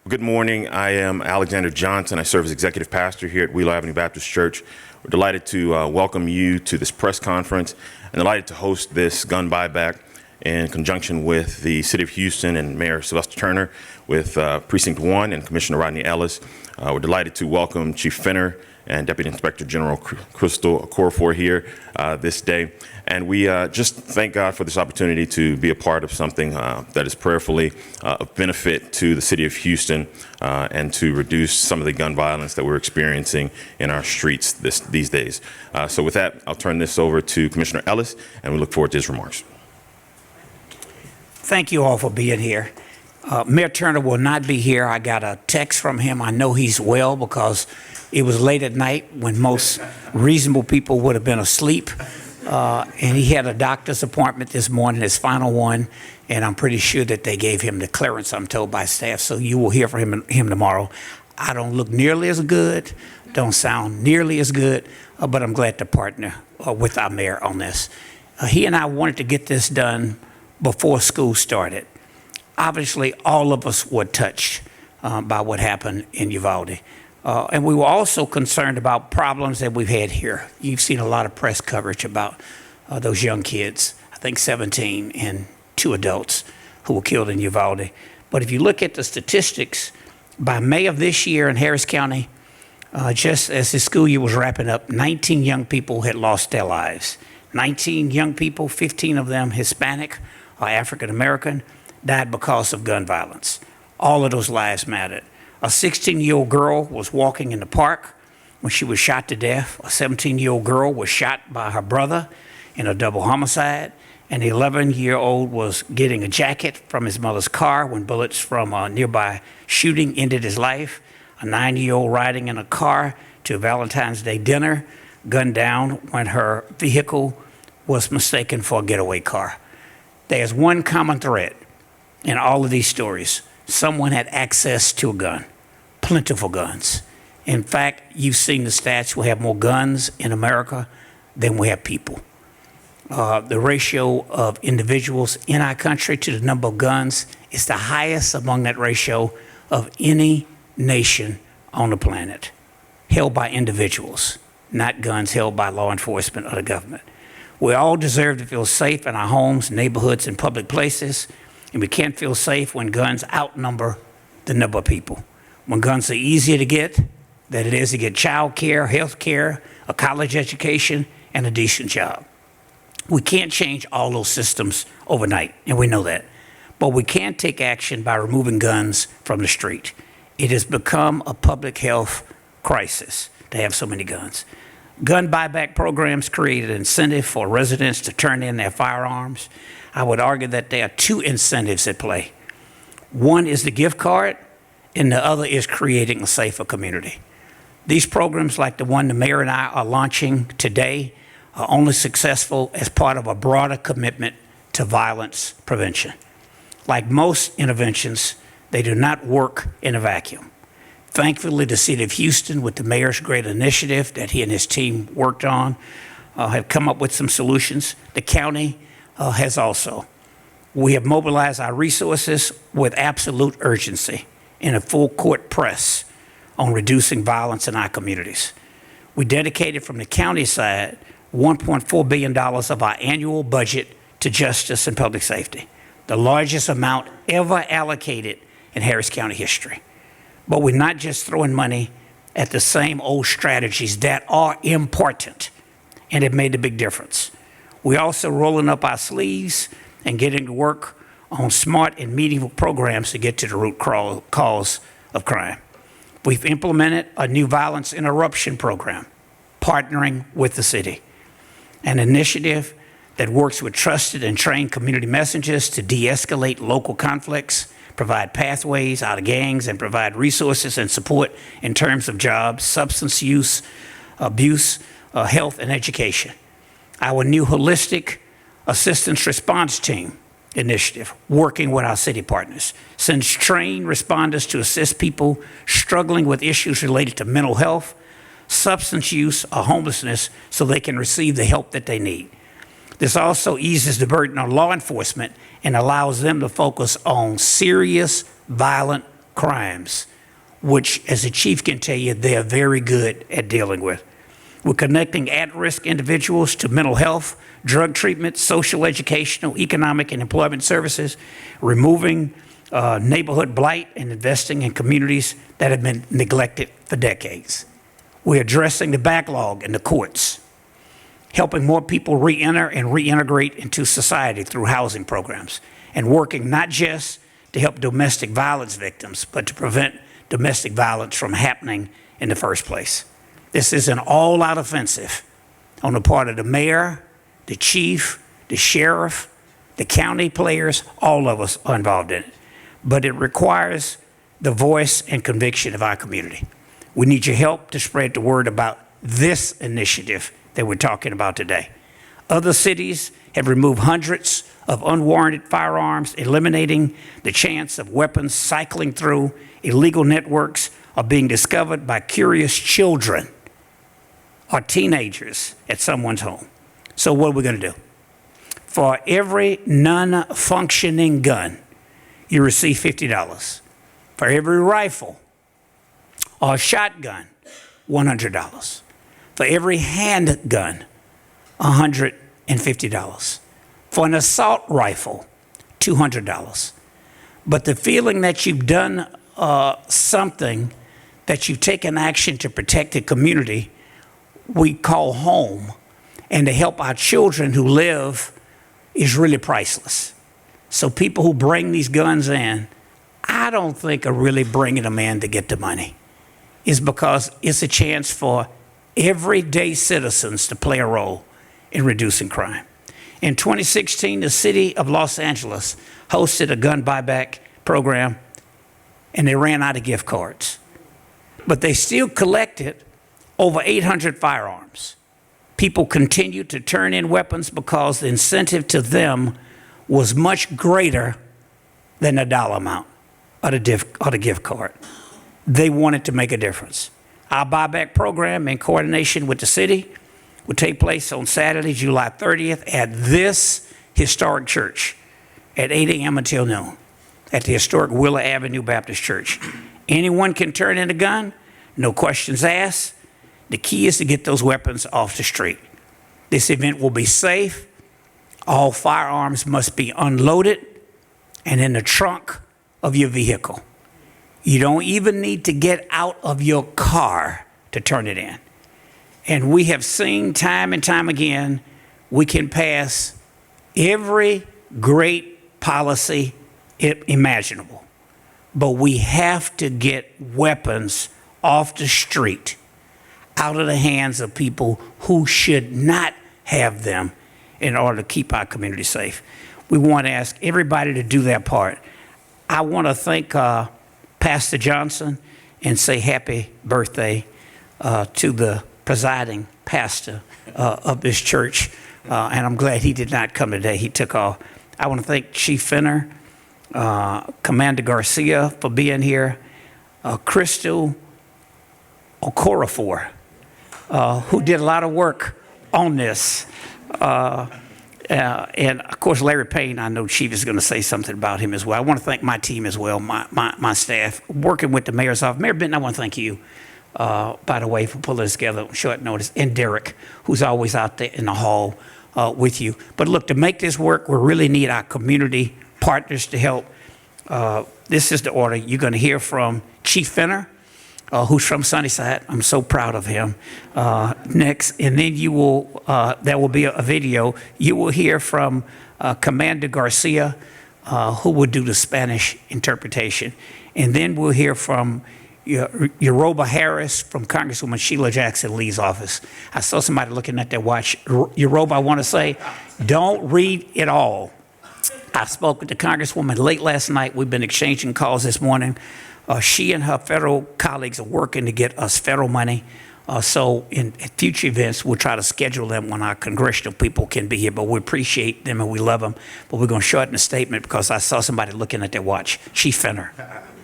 Good morning. I am Alexander Johnson. I serve as executive pastor here at Wheeler Avenue Baptist Church. We're delighted to welcome you to this press conference and delighted to host this gun buyback in conjunction with the City of Houston and Mayor Sylvester Turner, with Precinct 1 and Commissioner Rodney Ellis. We're delighted to welcome Chief Fenner and Deputy Inspector General Crystal Okorafor here this day. And we just thank God for this opportunity to be a part of something that is prayerfully of benefit to the City of Houston and to reduce some of the gun violence that we're experiencing in our streets these days. So with that, I'll turn this over to Commissioner Ellis, and we look forward to his remarks. Thank you all for being here. Mayor Turner will not be here. I got a text from him. I know he's well because it was late at night when most reasonable people would have been asleep. And he had a doctor's appointment this morning, his final one, and I'm pretty sure that they gave him the clearance, I'm told by staff, so you will hear from him tomorrow. I don't look nearly as good, don't sound nearly as good, but I'm glad to partner with our mayor on this. He and I wanted to get this done before school started. Obviously, all of us were touched by what happened in Uvalde. And we were also concerned about problems that we've had here. You've seen a lot of press coverage about those young kids, I think 17 and 2 adults who were killed in Uvalde. But if you look at the statistics, by May of this year in Harris County, just as the school year was wrapping up, 19 young people had lost their lives. 19 young people, 15 of them Hispanic or African American, died because of gun violence. All of those lives mattered. A 16-year-old girl was walking in the park when she was shot to death. A 17-year-old girl was shot by her brother in a double homicide. An 11-year-old was getting a jacket from his mother's car when bullets from a nearby shooting ended his life. A 9-year-old riding in a car to a Valentine's Day dinner, gunned down when her vehicle was mistaken for a getaway car. There's one common thread in all of these stories. Someone had access to a gun, plentiful guns. In fact, you've seen the stats. We have more guns in America than we have people. The ratio of individuals in our country to the number of guns is the highest among that ratio of any nation on the planet, held by individuals, not guns held by law enforcement or the government. We all deserve to feel safe in our homes, neighborhoods, and public places. And we can't feel safe when guns outnumber the number of people. When guns are easier to get than it is to get child care, health care, a college education, and a decent job. We can't change all those systems overnight, and we know that. But we can take action by removing guns from the street. It has become a public health crisis to have so many guns. Gun buyback programs create an incentive for residents to turn in their firearms. I would argue that there are 2 incentives at play. One is the gift card, and the other is creating a safer community. These programs, like the one the mayor and I are launching today, are only successful as part of a broader commitment to violence prevention. Like most interventions, they do not work in a vacuum. Thankfully, the City of Houston, with the mayor's great initiative that he and his team worked on, have come up with some solutions. The county has also. We have mobilized our resources with absolute urgency in a full court press on reducing violence in our communities. We dedicated from the county side $1.4 billion of our annual budget to justice and public safety, the largest amount ever allocated in Harris County history. But we're not just throwing money at the same old strategies that are important and have made a big difference. We're also rolling up our sleeves and getting to work on smart and meaningful programs to get to the root cause of crime. We've implemented a new violence interruption program, partnering with the city, an initiative that works with trusted and trained community messengers to de-escalate local conflicts, provide pathways out of gangs, and provide resources and support in terms of jobs, substance use, abuse, health, and education. Our new holistic assistance response team initiative, working with our city partners, sends trained responders to assist people struggling with issues related to mental health, substance use, or homelessness so they can receive the help that they need. This also eases the burden on law enforcement and allows them to focus on serious violent crimes, which, as the chief can tell you, they are very good at dealing with. We're connecting at-risk individuals to mental health, drug treatment, social, educational, economic, and employment services, removing neighborhood blight, and investing in communities that have been neglected for decades. We're addressing the backlog in the courts, helping more people re-enter and reintegrate into society through housing programs, and working not just to help domestic violence victims, but to prevent domestic violence from happening in the first place. This is an all-out offensive on the part of the mayor, the chief, the sheriff, the county players. All of us are involved in it. But it requires the voice and conviction of our community. We need your help to spread the word about this initiative that we're talking about today. Other cities have removed hundreds of unwarranted firearms, eliminating the chance of weapons cycling through illegal networks or being discovered by curious children or teenagers at someone's home. So what are we going to do? For every non-functioning gun, you receive $50. For every rifle or shotgun, $100. For every handgun, $150. For an assault rifle, $200. But the feeling that you've done something, that you've taken action to protect the community we call home, and to help our children who live, is really priceless. So people who bring these guns in, I don't think are really bringing them in to get the money. It's because it's a chance for everyday citizens to play a role in reducing crime. In 2016, the city of Los Angeles hosted a gun buyback program, and they ran out of gift cards. But they still collected over 800 firearms. People continued to turn in weapons because the incentive to them was much greater than the dollar amount of the gift card. They wanted to make a difference. Our buyback program, in coordination with the city, will take place on Saturday, July 30th at this historic church at 8 a.m. until noon at the historic Wheeler Avenue Baptist Church. Anyone can turn in a gun, no questions asked. The key is to get those weapons off the street. This event will be safe. All firearms must be unloaded and in the trunk of your vehicle. You don't even need to get out of your car to turn it in. And we have seen time and time again, we can pass every great policy imaginable, but we have to get weapons off the street, out of the hands of people who should not have them, in order to keep our community safe. We want to ask everybody to do their part. I want to thank Pastor Johnson and say happy birthday to the presiding pastor of this church. And I'm glad he did not come today. He took off. I want to thank Chief Fenner, Commander Garcia for being here, Crystal Okorafor, who did a lot of work on this. And of course, Larry Payne, I know Chief is going to say something about him as well. I want to thank my team as well, my staff, working with the mayor's office. Mayor Benton, I want to thank you, by the way, for pulling this together on short notice, and Derek, who's always out there in the hall with you. But look, to make this work, we really need our community partners to help. This is the order. You're going to hear from Chief Fenner, who's from Sunnyside. I'm so proud of him. Next, and then you will, there will be a video. You will hear from Commander Garcia, who will do the Spanish interpretation. And then we'll hear from Yoruba Harris from Congresswoman Sheila Jackson Lee's office. I saw somebody looking at their watch. Yoruba, I want to say, don't read it all. I spoke with the Congresswoman late last night. We've been exchanging calls this morning. She and her federal colleagues are working to get us federal money. So in future events, we'll try to schedule them when our congressional people can be here. But we appreciate them and we love them. But we're going to shorten the statement because I saw somebody looking at their watch. Chief Fenner.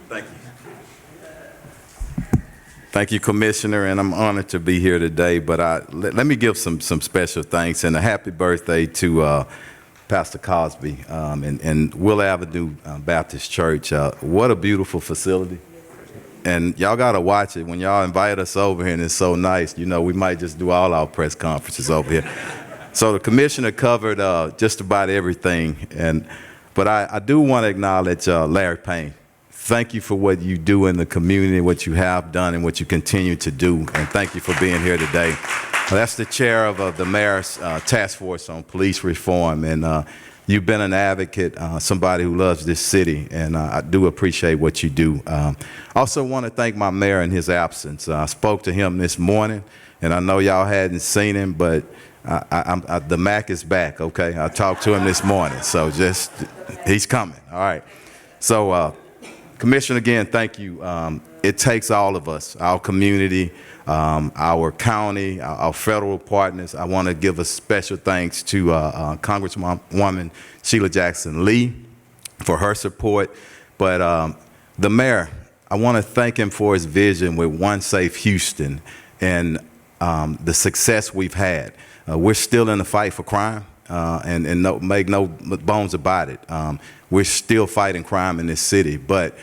Thank you. Thank you, Commissioner, and I'm honored to be here today. But let me give some special thanks and a happy birthday to Pastor Cosby, and Will Avenue Baptist Church. What a beautiful facility. And y'all got to watch it. When y'all invite us over here and it's so nice, you know, we might just do all our press conferences over here. So the commissioner covered just about everything. But I do want to acknowledge Larry Payne. Thank you for what you do in the community, what you have done, and what you continue to do. And thank you for being here today. That's the chair of the mayor's task force on police reform. And you've been an advocate, somebody who loves this city, and I do appreciate what you do. Also want to thank my mayor in his absence. I spoke to him this morning, and I know y'all hadn't seen him, but the Mac is back, okay? I talked to him this morning, so just, he's coming, all right? So, Commissioner, again, thank you. It takes all of us, our community, our county, our federal partners. I want to give a special thanks to Congresswoman Sheila Jackson Lee for her support. But the mayor, I want to thank him for his vision with One Safe Houston and the success we've had. We're still in the fight for crime, and make no bones about it. We're still fighting crime in this city, but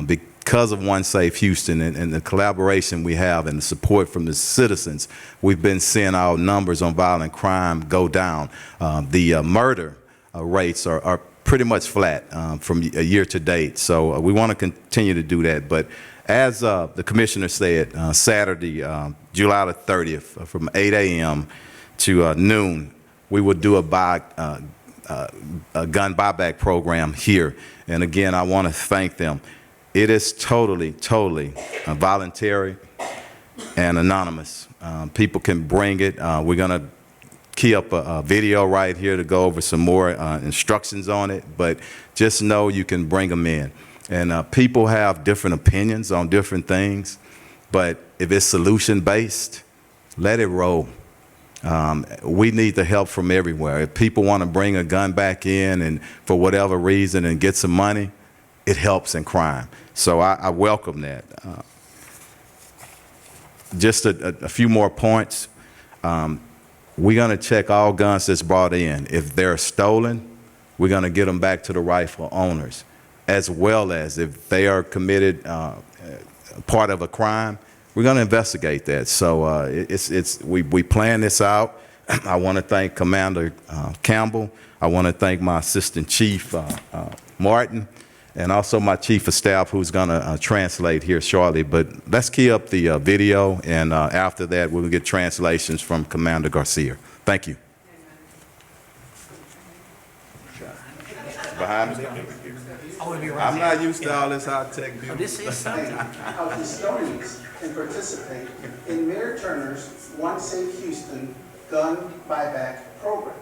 because of One Safe Houston and the collaboration we have and the support from the citizens, we've been seeing our numbers on violent crime go down. The murder rates are pretty much flat from a year to date, so we want to continue to do that. But as the commissioner said, Saturday, July the 30th, from 8 a.m. to noon, we will do a gun buyback program here. And again, I want to thank them. It is totally voluntary and anonymous. People can bring it. We're going to key up a video right here to go over some more instructions on it, but just know you can bring them in. And people have different opinions on different things, but if it's solution-based, let it roll. We need the help from everywhere. If people want to bring a gun back in and for whatever reason and get some money, it helps in crime. So I welcome that. Just a few more points. We're going to check all guns that's brought in. If they're stolen, we're going to get them back to the rightful owners, as well as if they are committed part of a crime, we're going to investigate that. So we plan this out. I want to thank Commander Campbell. I want to thank my Assistant Chief Martin, and also my Chief of Staff, who's going to translate here shortly. But let's key up the video, and after that, we'll get translations from Commander Garcia. Thank you. Behind me? I'm not used to all this high-tech beauty. This is something. How historians can participate in Mayor Turner's One Safe Houston gun buyback program,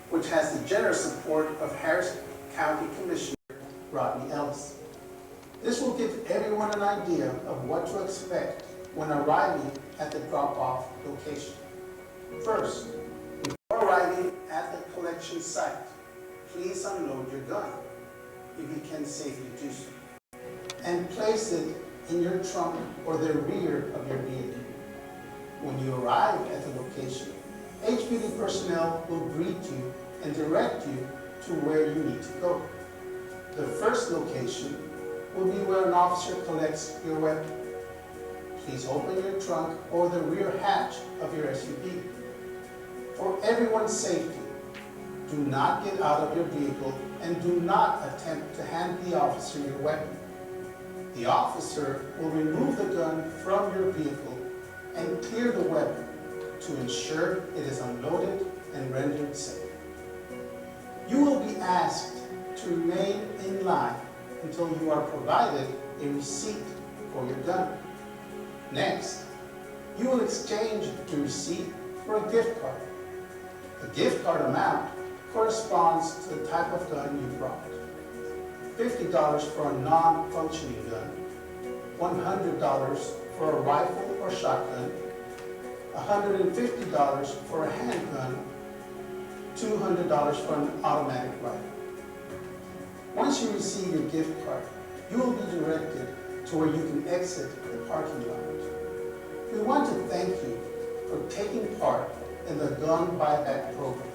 which has the generous support of Harris County Commissioner Rodney Ellis. This will give everyone an idea of what to expect when arriving at the drop-off location. First, before arriving at the collection site, please unload your gun, if you can safely do so, and place it in your trunk or the rear of your vehicle. When you arrive at the location, HPD personnel will greet you and direct you to where you need to go. The first location will be where an officer collects your weapon. Please open your trunk or the rear hatch of your SUV. For everyone's safety, do not get out of your vehicle and do not attempt to hand the officer your weapon. The officer will remove the gun from your vehicle and clear the weapon to ensure it is unloaded and rendered safe. You will be asked to remain in line until you are provided a receipt for your gun. Next, you will exchange the receipt for a gift card. The gift card amount corresponds to the type of gun you brought. $50 for a non-functioning gun, $100 for a rifle or shotgun, $150 for a handgun, $200 for an automatic rifle. Once you receive your gift card, you will be directed to where you can exit the parking lot. We want to thank you for taking part in the gun buyback program.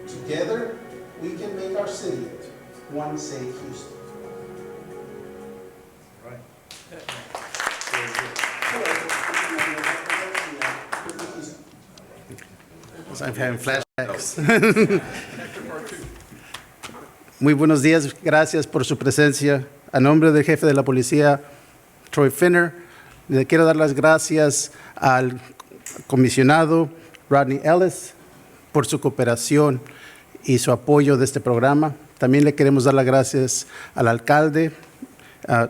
Together, we can make our city one safe Houston. I'm having flashbacks. Muy buenos días, gracias por su presencia. A nombre del jefe de la policía, Troy Finner, le quiero dar las gracias al comisionado Rodney Ellis por su cooperación y su apoyo de este programa. También le queremos dar las gracias al alcalde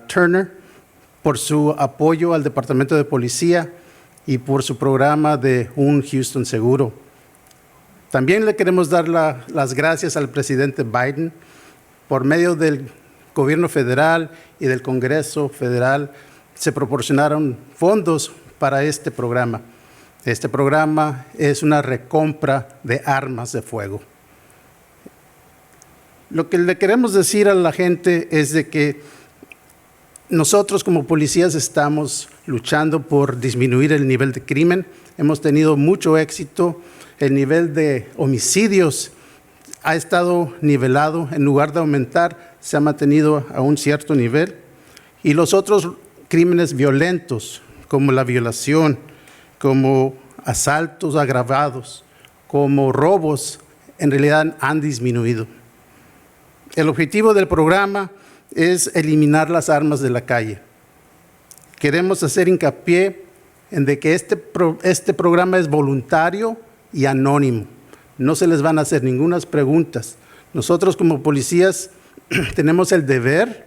Turner por su apoyo al Departamento de Policía y por su programa de Un Houston Seguro. También le queremos dar las gracias al presidente Biden. Por medio del gobierno federal y del Congreso federal se proporcionaron fondos para este programa. Este programa es una recompra de armas de fuego. Lo que le queremos decir a la gente es de que nosotros como policías estamos luchando por disminuir el nivel de crimen. Hemos tenido mucho éxito. El nivel de homicidios ha estado nivelado. En lugar de aumentar, se ha mantenido a un cierto nivel. Y los otros crímenes violentos, como la violación, como asaltos agravados, como robos, en realidad han disminuido. El objetivo del programa es eliminar las armas de la calle. Queremos hacer hincapié en de que este programa es voluntario y anónimo. No se les van a hacer ninguna preguntas. Nosotros como policías tenemos el deber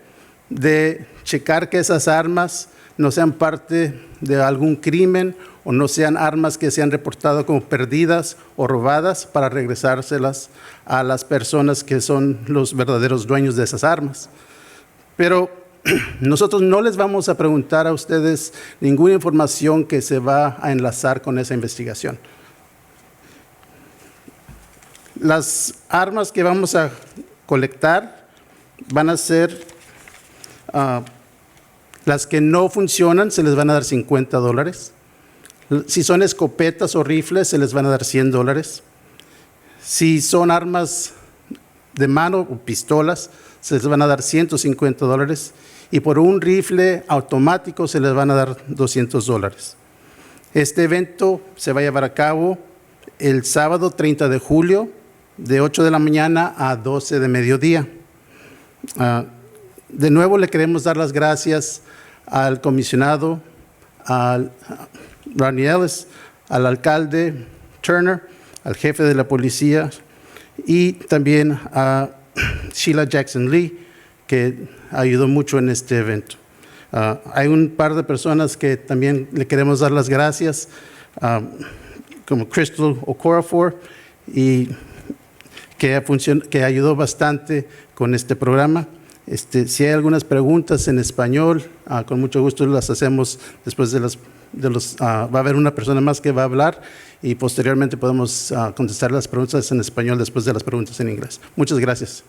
de checar que esas armas no sean parte de algún crimen o no sean armas que sean reportadas como perdidas o robadas para regresárselas a las personas que son los verdaderos dueños de esas armas. Pero nosotros no les vamos a preguntar a ustedes ninguna información que se va a enlazar con esa investigación. Las armas que vamos a colectar van a ser, las que no funcionan, se les van a dar $50. Si son escopetas o rifles, se les van a dar $100. Si son armas de mano o pistolas, se les van a dar $150. Y por un rifle automático se les van a dar $200. Este evento se va a llevar a cabo el sábado 30 de julio, de 8 de la mañana a 12 de mediodía. De nuevo le queremos dar las gracias al comisionado, al Rodney Ellis, al alcalde Turner, al jefe de la policía y también a Sheila Jackson Lee, que ayudó mucho en este evento. Hay un par de personas que también le queremos dar las gracias, como Crystal Okorafor, y que ayudó bastante con este programa. Si hay algunas preguntas en español, con mucho gusto las hacemos después va a haber una persona más que va a hablar y posteriormente podemos contestar las preguntas en español después de las preguntas en inglés. Muchas gracias.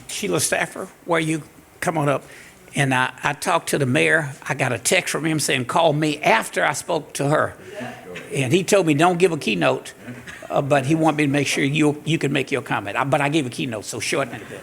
Sheila Stafford, where you come on up. And I talked to the mayor. I got a text from him saying, call me after I spoke to her. And he told me, don't give a keynote, but he wanted me to make sure you can make your comment. But I gave a keynote, so shorten it a bit.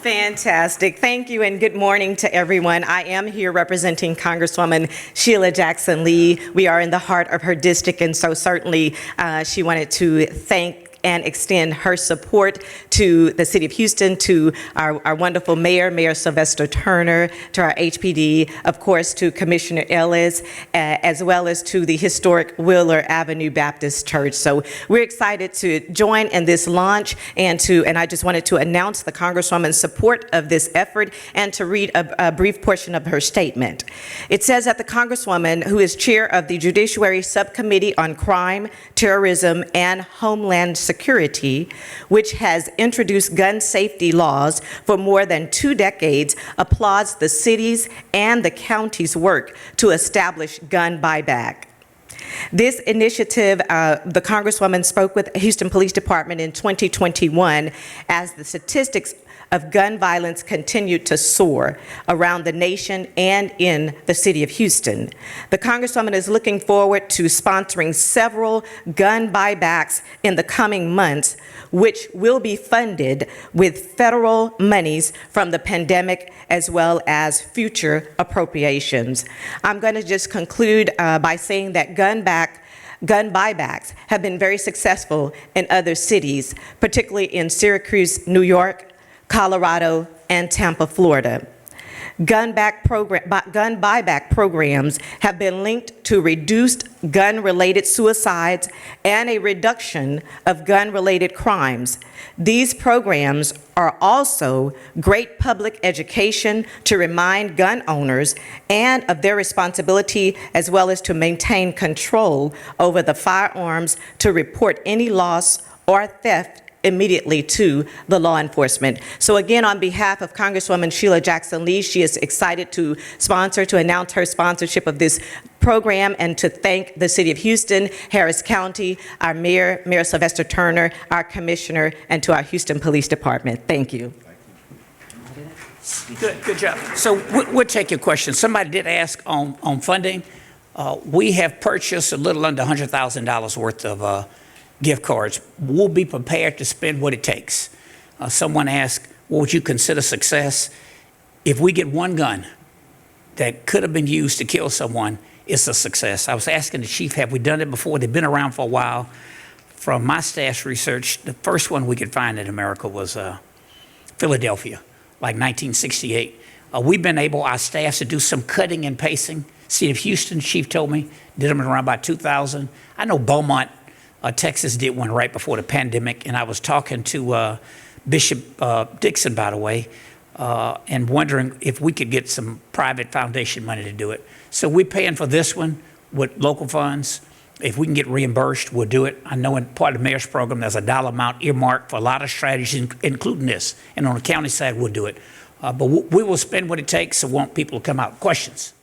Fantastic. Thank you and good morning to everyone. I am here representing Congresswoman Sheila Jackson Lee. We are in the heart of her district, and so certainly she wanted to thank and extend her support to the City of Houston, to our wonderful mayor, Mayor Sylvester Turner, to our HPD, of course, to Commissioner Ellis, as well as to the historic Wheeler Avenue Baptist Church. So we're excited to join in this launch and I just wanted to announce the Congresswoman's support of this effort and to read a brief portion of her statement. It says that the Congresswoman, who is chair of the Judiciary Subcommittee on Crime, Terrorism, and Homeland Security, which has introduced gun safety laws for more than 2 decades, applauds the city's and the county's work to establish gun buyback. This initiative, the Congresswoman spoke with Houston Police Department in 2021 as the statistics of gun violence continued to soar around the nation and in the city of Houston. The Congresswoman is looking forward to sponsoring several gun buybacks in the coming months, which will be funded with federal monies from the pandemic as well as future appropriations. I'm going to just conclude by saying that gun buybacks have been very successful in other cities, particularly in Syracuse, New York, Colorado, and Tampa, Florida. Gun buyback programs have been linked to reduced gun-related suicides and a reduction of gun-related crimes. These programs are also great public education to remind gun owners and of their responsibility, as well as to maintain control over the firearms, to report any loss or theft immediately to the law enforcement. So again, on behalf of Congresswoman Sheila Jackson Lee, she is excited to announce her sponsorship of this program, and to thank the City of Houston, Harris County, our Mayor Sylvester Turner, our Commissioner, and to our Houston Police Department. Thank you. Good job. So we'll take your question. Somebody did ask on funding. We have purchased a little under $100,000 worth of gift cards. We'll be prepared to spend what it takes. Someone asked, what would you consider success? If we get one gun that could have been used to kill someone, it's a success. I was asking the chief, have we done it before? They've been around for a while. From my staff's research, the first one we could find in America was Philadelphia, like 1968. We've been able, our staffs, to do some cutting and pasting. City of Houston, chief told me, did them around about 2000. I know Beaumont, Texas did one right before the pandemic, and I was talking to Bishop Dixon, by the way, and wondering if we could get some private foundation money to do it. So we're paying for this one with local funds. If we can get reimbursed, we'll do it. I know in part of the mayor's program, there's a dollar amount earmarked for a lot of strategies, including this. And on the county side, we'll do it. But we will spend what it takes, so want people to come out. Questions?